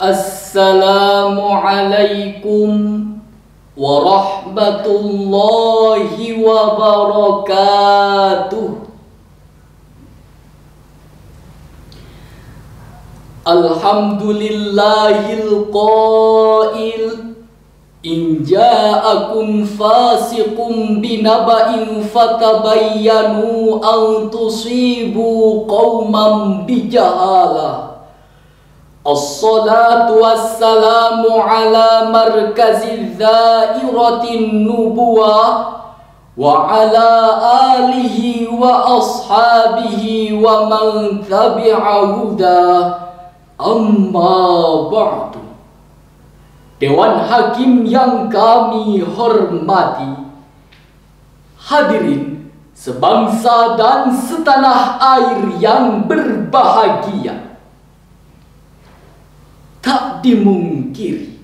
Assalamualaikum warahmatullahi wabarakatuh. Alhamdulillahil qail in ja'akum fasiqun binaba'in fatabayyanu an tusibu qauman bijahalah. As-salatu wassalamu ala markazi dhairatin nubuwah wa ala alihi wa ashabihi wa man tabi'a huda, amma ba'du. Dewan Hakim yang kami hormati, hadirin sebangsa dan setanah air yang berbahagia. Tak dimungkiri,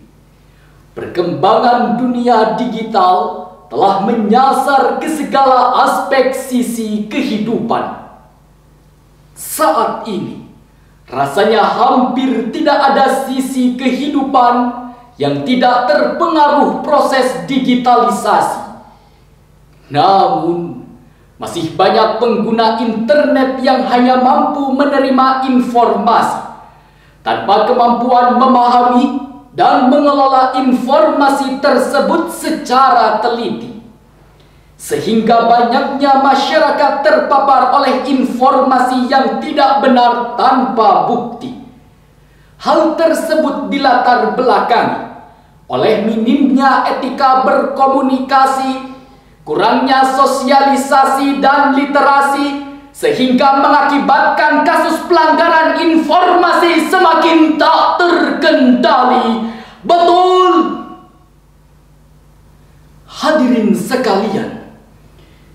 perkembangan dunia digital telah menyasar ke segala aspek sisi kehidupan. Saat ini, rasanya hampir tidak ada sisi kehidupan yang tidak terpengaruh proses digitalisasi. Namun, masih banyak pengguna internet yang hanya mampu menerima informasi tanpa kemampuan memahami dan mengelola informasi tersebut secara teliti, sehingga banyaknya masyarakat terpapar oleh informasi yang tidak benar tanpa bukti. Hal tersebut dilatar belakangi oleh minimnya etika berkomunikasi, kurangnya sosialisasi dan literasi, sehingga mengakibatkan kasus pelanggaran informasi semakin tak terkendali. Betul, hadirin sekalian,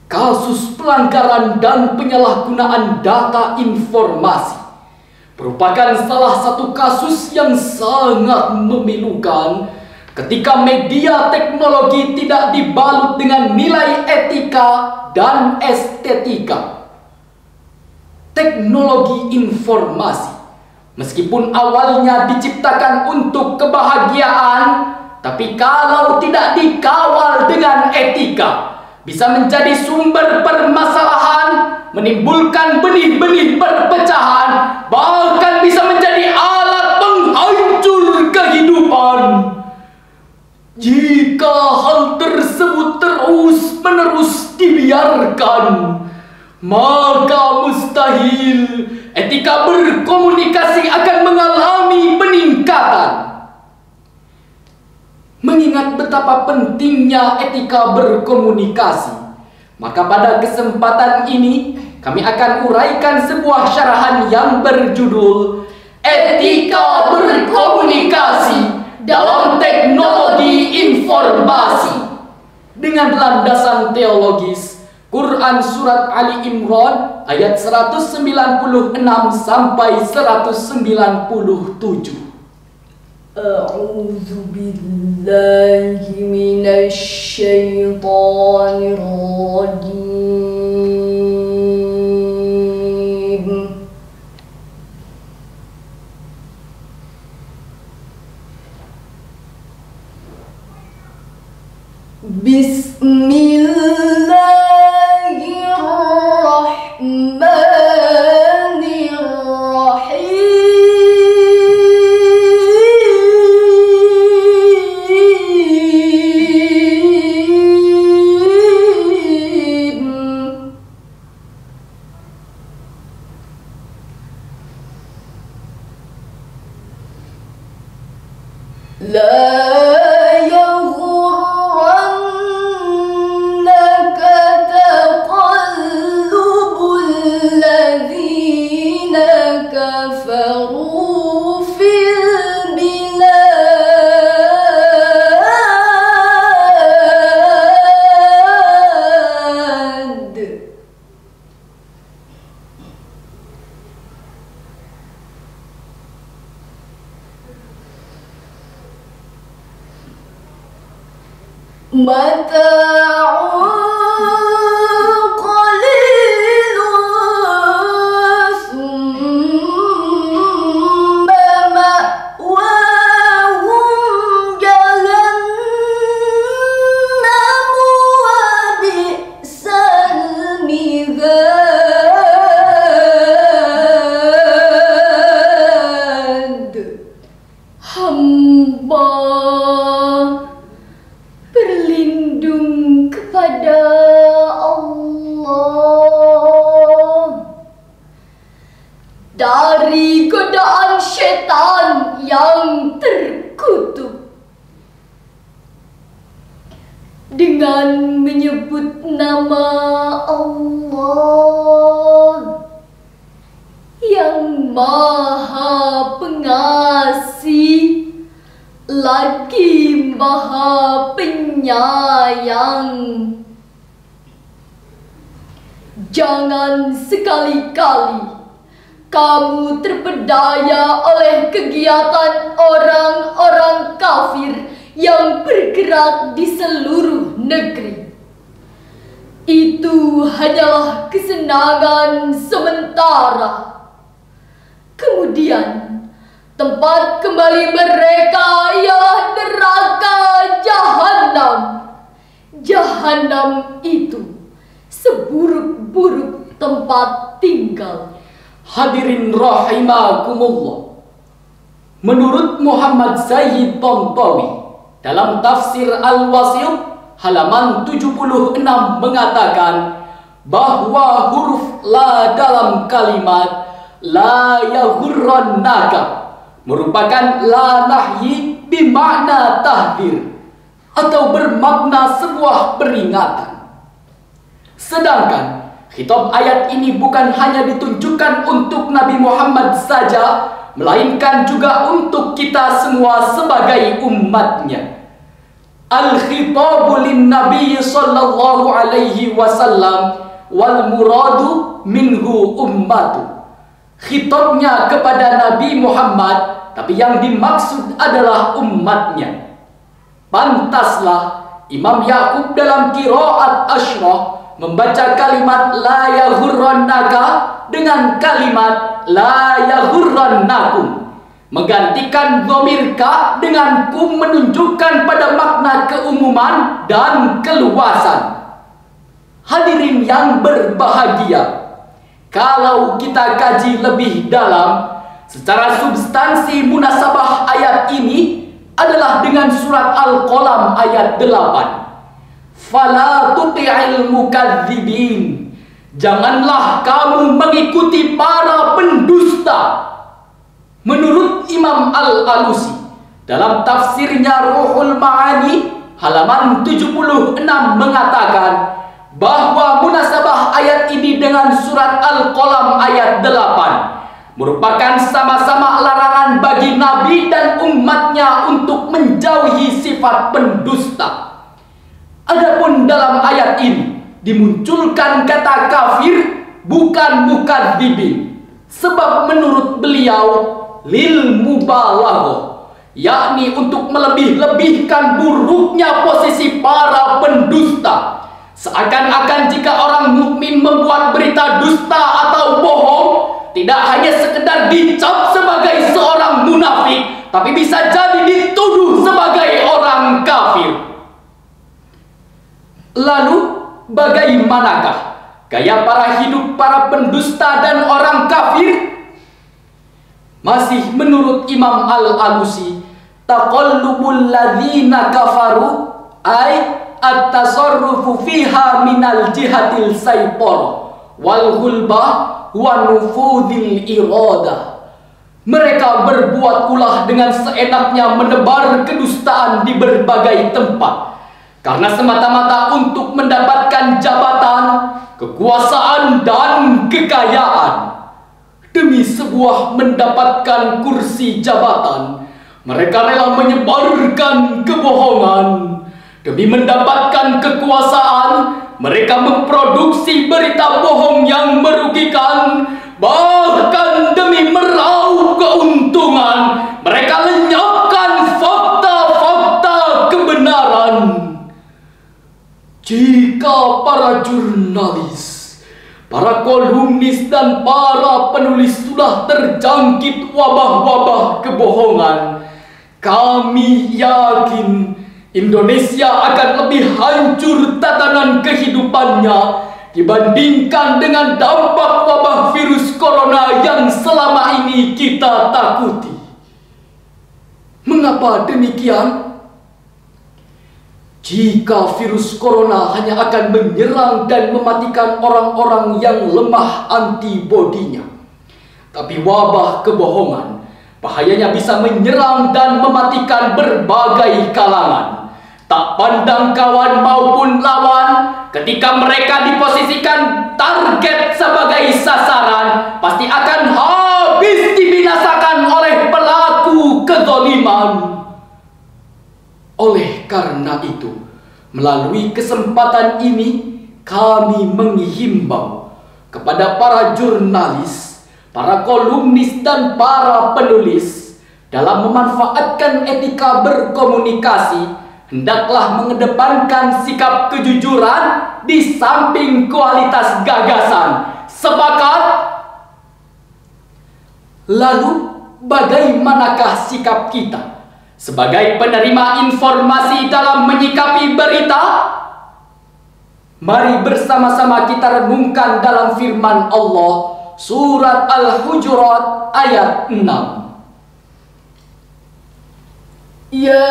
kasus pelanggaran dan penyalahgunaan data informasi merupakan salah satu kasus yang sangat memilukan ketika media teknologi tidak dibalut dengan nilai etika dan estetika. Teknologi informasi, meskipun awalnya diciptakan untuk kebahagiaan, tapi kalau tidak dikawal dengan etika, bisa menjadi sumber permasalahan, menimbulkan benih-benih perpecahan, bahkan bisa menjadi alat penghancur kehidupan. Jika hal tersebut terus-menerus dibiarkan, maka mustahil etika berkomunikasi akan mengalami peningkatan. Mengingat betapa pentingnya etika berkomunikasi, maka pada kesempatan ini kami akan uraikan sebuah syarahan yang berjudul Etika Berkomunikasi dalam Teknologi Informasi, dengan landasan teologis Quran Surat Ali Imran ayat 196 sampai 197. A'udzu billahi minasy syaithanir rajim. ثم مأواكم dari godaan setan yang terkutuk. Dengan menyebut nama Allah yang Maha Pengasih lagi Maha Penyayang. Jangan sekali-kali kamu terpedaya oleh kegiatan orang-orang kafir yang bergerak di seluruh negeri. Itu hanyalah kesenangan sementara. Kemudian tempat kembali mereka ialah neraka Jahanam. Jahanam itu seburuk-buruk tempat tinggal. Hadirin rahimakumullah. Menurut Muhammad Sayyid Tontowi dalam tafsir Al-Wasit halaman 76 mengatakan bahwa huruf la dalam kalimat la yaghurrannaka merupakan la nahyi bermakna tahdir atau bermakna sebuah peringatan. Sedangkan khitab ayat ini bukan hanya ditunjukkan untuk Nabi Muhammad saja, melainkan juga untuk kita semua sebagai umatnya. Al-khitabu lin-nabi sallallahu alaihi wasallam wal muradu minhu ummatu. Khitabnya kepada Nabi Muhammad, tapi yang dimaksud adalah umatnya. Pantaslah Imam Yaqub dalam qiraat Asyrah membaca kalimat la yaghurrannaka dengan kalimat la yaghurrannakum, menggantikan dhamir ka dengan kum menunjukkan pada makna keumuman dan keluasan. Hadirin yang berbahagia, kalau kita kaji lebih dalam secara substansi munasabah ayat ini adalah dengan surat Al-Qalam ayat 8. Fala tuti'il mukadzibin. Janganlah kamu mengikuti para pendusta. Menurut Imam Al-Alusi dalam tafsirnya Ruhul Ma'ani halaman 76 mengatakan bahwa munasabah ayat ini dengan surat Al-Qalam ayat 8 merupakan sama-sama larangan bagi Nabi dan umatnya untuk menjauhi sifat pendusta. Adapun dalam ayat ini dimunculkan kata kafir, bukan mukadzibin, sebab menurut beliau lil mubalaghah, yakni untuk melebih-lebihkan buruknya posisi para pendusta. Seakan-akan jika orang mukmin membuat berita dusta atau bohong, tidak hanya sekedar dicap sebagai seorang munafik, tapi bisa jadi dituduh sebagai orang kafir. Lalu bagaimanakah gaya hidup para pendusta dan orang kafir? Masih menurut Imam Al-Alusi, taqallubul ladzina kafaru ay at-tasarrufu fiha minal jihatil saytor wal ghulbah wa nufudhil iradah. Mereka berbuat ulah dengan seenaknya menebar kedustaan di berbagai tempat karena semata-mata untuk mendapatkan jabatan, kekuasaan, dan kekayaan. Demi sebuah mendapatkan kursi jabatan, mereka rela menyebarkan kebohongan. Demi mendapatkan kekuasaan, mereka memproduksi berita bohong yang merugikan. Bahkan demi meraup keuntungan, mereka lenyapkan fakta-fakta kebenaran. Jika para jurnalis, para kolumnis, dan para penulis sudah terjangkit wabah-wabah kebohongan, kami yakin Indonesia akan lebih hancur tatanan kehidupannya dibandingkan dengan dampak wabah virus corona yang selama ini kita takuti. Mengapa demikian? Jika virus corona hanya akan menyerang dan mematikan orang-orang yang lemah antibodinya, Tapi wabah kebohongan bahayanya bisa menyerang dan mematikan berbagai kalangan. Tak pandang kawan maupun lawan, ketika mereka diposisikan target sebagai sasaran, pasti akan habis dibinasakan oleh pelaku kezaliman. Oleh karena itu, melalui kesempatan ini, kami menghimbau kepada para jurnalis, para kolumnis dan para penulis dalam memanfaatkan etika berkomunikasi, hendaklah mengedepankan sikap kejujuran di samping kualitas gagasan. Sepakat? Lalu bagaimanakah sikap kita sebagai penerima informasi dalam menyikapi berita? Mari bersama-sama kita renungkan dalam firman Allah, Surat Al-Hujurat ayat 6. Ya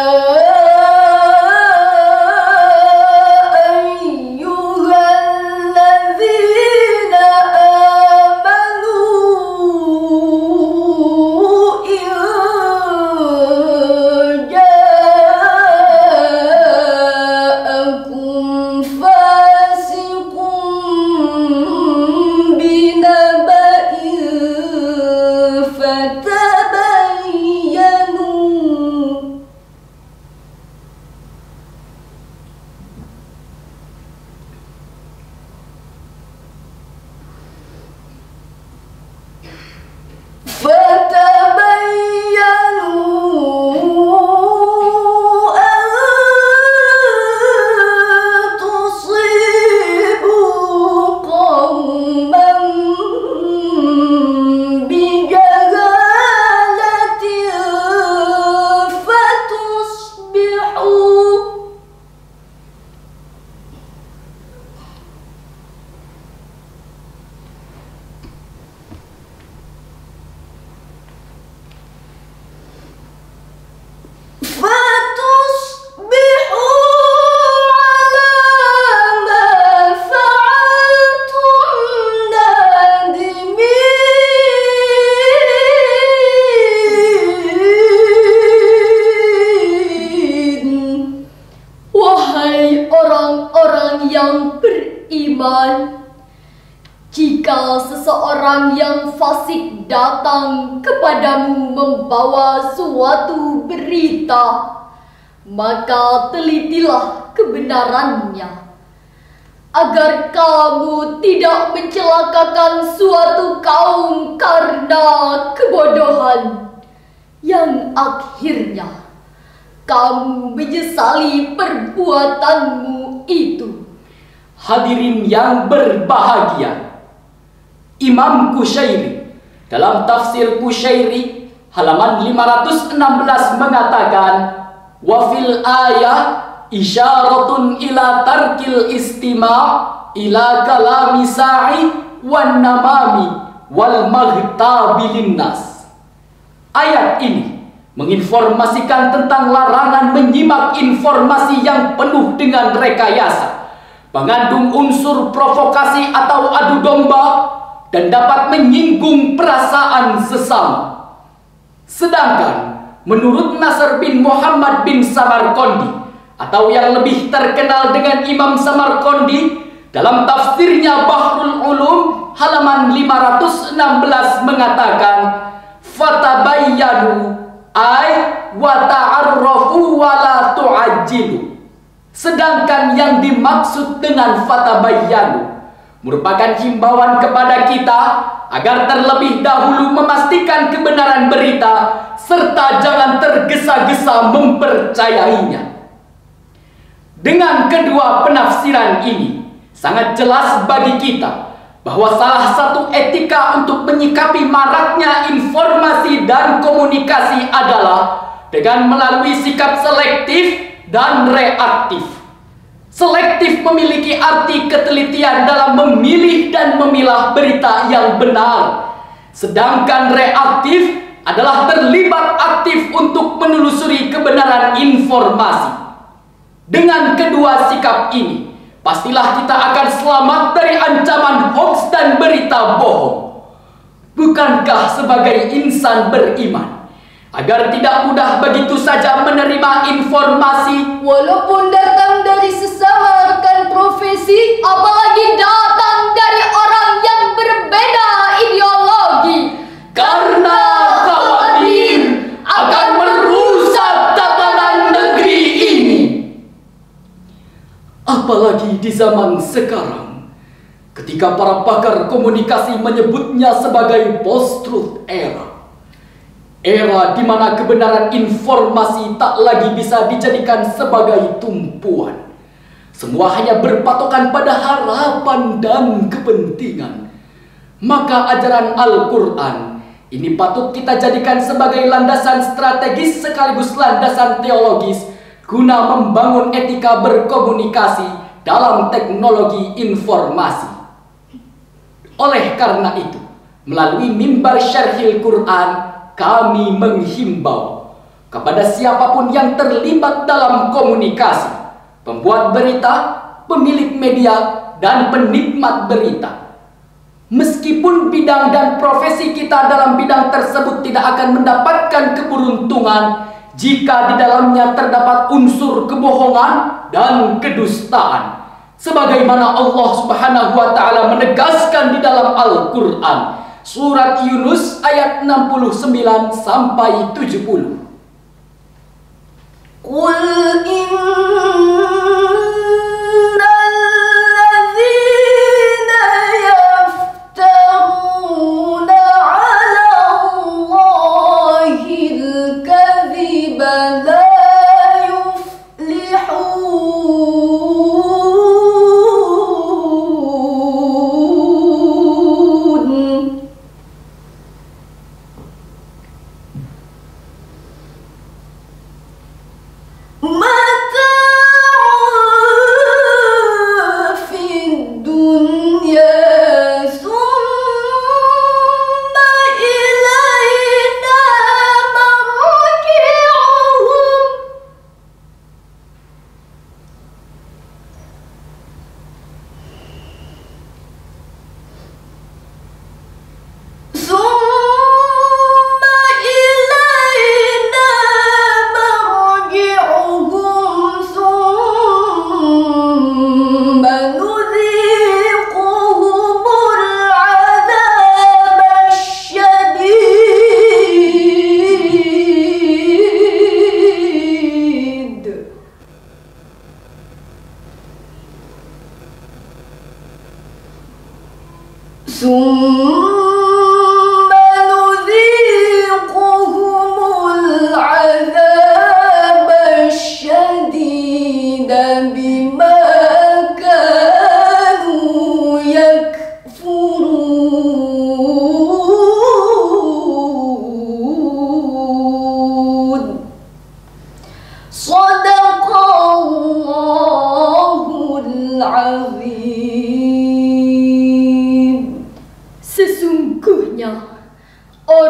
jika seseorang yang fasik datang kepadamu membawa suatu berita, maka telitilah kebenarannya, agar kamu tidak mencelakakan suatu kaum karena kebodohan, yang akhirnya kamu menyesali perbuatanmu itu. Hadirin yang berbahagia, Imam Qushairi dalam tafsir Qushairi halaman 516 mengatakan, wa fil ayah isyaratun ila tarkil istima' ila kalami sa'i wan namami wal maghtabi linnas. Ayat ini menginformasikan tentang larangan menyimak informasi yang penuh dengan rekayasa, mengandung unsur provokasi atau adu domba, dan dapat menyinggung perasaan sesama. Sedangkan menurut Nasr bin Muhammad bin Samarqandi, atau yang lebih terkenal dengan Imam Samarqandi, dalam tafsirnya Bahrul Ulum halaman 516 mengatakan, fatabayyanu ay wa ta'arrafu wa la tu'ajjilu. Sedangkan yang dimaksud dengan fatabayyanu merupakan himbauan kepada kita agar terlebih dahulu memastikan kebenaran berita serta jangan tergesa-gesa mempercayainya. Dengan kedua penafsiran ini, sangat jelas bagi kita bahwa salah satu etika untuk menyikapi maraknya informasi dan komunikasi adalah dengan melalui sikap selektif dan reaktif. Selektif memiliki arti ketelitian dalam memilih dan memilah berita yang benar. Sedangkan reaktif adalah terlibat aktif untuk menelusuri kebenaran informasi. Dengan kedua sikap ini, pastilah kita akan selamat dari ancaman hoax dan berita bohong. bukankah sebagai insan beriman, agar tidak mudah begitu saja menerima informasi walaupun datang dari sesama rekan profesi, apalagi datang dari orang yang berbeda ideologi, karena khawatir akan merusak tatanan negeri ini. Apalagi di zaman sekarang, ketika para pakar komunikasi menyebutnya sebagai post-truth era. Era di mana kebenaran informasi tak lagi bisa dijadikan sebagai tumpuan. Semua hanya berpatokan pada harapan dan kepentingan. Maka ajaran Al-Quran ini patut kita jadikan sebagai landasan strategis sekaligus landasan teologis guna membangun etika berkomunikasi dalam teknologi informasi. Oleh karena itu, melalui mimbar Syarhil Quran, kami menghimbau kepada siapapun yang terlibat dalam komunikasi, pembuat berita, pemilik media, dan penikmat berita. Meskipun bidang dan profesi kita dalam bidang tersebut tidak akan mendapatkan keberuntungan jika di dalamnya terdapat unsur kebohongan dan kedustaan, sebagaimana Allah Subhanahu wa taala menegaskan di dalam Al-Qur'an. Surat Yunus ayat 69 sampai 70. Qul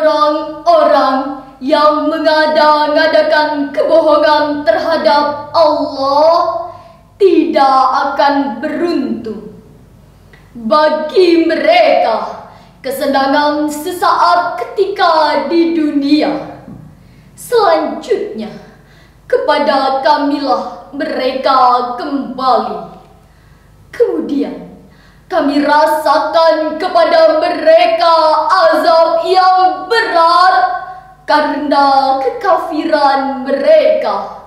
orang-orang yang mengada-ngadakan kebohongan terhadap Allah tidak akan beruntung. Bagi mereka, kesenangan sesaat ketika di dunia. Selanjutnya, kepada kamilah mereka kembali. Kemudian, kami rasakan kepada mereka azab yang berat karena kekafiran mereka.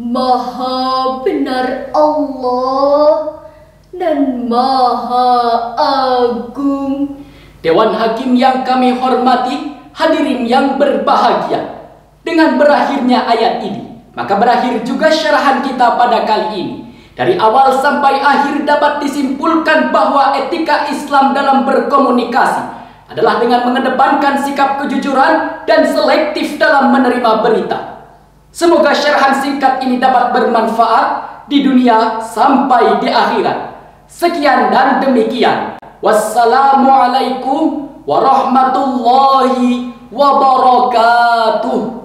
Maha benar Allah dan Maha Agung. Dewan Hakim yang kami hormati, hadirin yang berbahagia. Dengan berakhirnya ayat ini, maka berakhir juga syarahan kita pada kali ini. Dari awal sampai akhir dapat disimpulkan bahwa etika Islam dalam berkomunikasi adalah dengan mengedepankan sikap kejujuran dan selektif dalam menerima berita. Semoga syarahan singkat ini dapat bermanfaat di dunia sampai di akhirat. Sekian dan demikian. Wassalamualaikum warahmatullahi wabarakatuh.